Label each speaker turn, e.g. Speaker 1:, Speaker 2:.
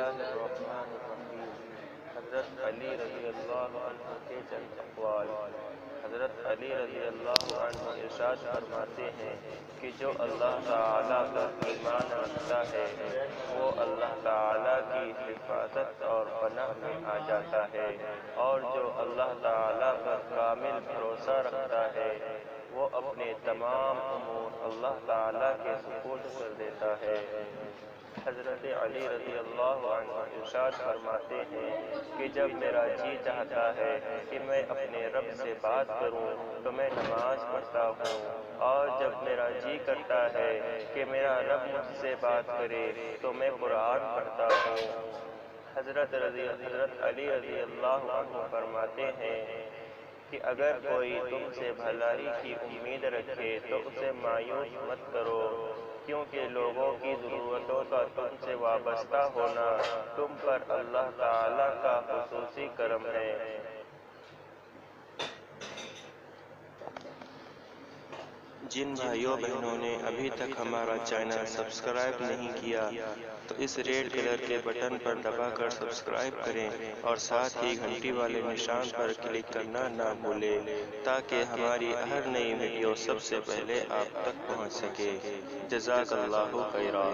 Speaker 1: اللہ الرحمن الرحیم۔ حضرت علی رضی اللہ عنہ کے چند اقوال۔ حضرت علی رضی اللہ عنہ ارشاد فرماتے ہیں کہ جو اللہ تعالیٰ پر ایمان رکھتا ہے وہ اللہ تعالیٰ کی حفاظت اور پناہ میں آ جاتا ہے، اور جو اللہ تعالیٰ پر کامل بھروسہ رکھتا ہے وہ اپنے تمام امور اللہ تعالیٰ کے سپرد کر دیتا ہے۔ حضرت علی رضی اللہ عنہ ارشاد فرماتے ہیں کہ جب میرا جی چاہتا ہے کہ میں اپنے رب سے بات کروں تو میں نماز پڑھتا ہوں، اور جب میرا جی کرتا ہے کہ میرا رب مجھ سے بات کرے تو میں قرآن پڑھتا ہوں۔ حضرت علی رضی اللہ عنہ فرماتے ہیں کہ اگر کوئی تم سے بھلائی کی امید رکھے تو اسے مایوس مت کرو، کیونکہ لوگوں کی ضرورتوں کا تم سے وابستہ ہونا تم پر اللہ تعالیٰ کا خصوصی کرم ہے۔ جن بھائیوں بہنوں نے ابھی تک ہمارا چینل سبسکرائب نہیں کیا تو اس ریڈ کلر کے بٹن پر دبا کر سبسکرائب کریں، اور ساتھ ہی گھنٹی والے نشان پر کلک کرنا نہ بھولیں تاکہ ہماری ہر نئی ویڈیو سب سے پہلے آپ تک پہنچ سکے۔ جزاک اللہ خیرا۔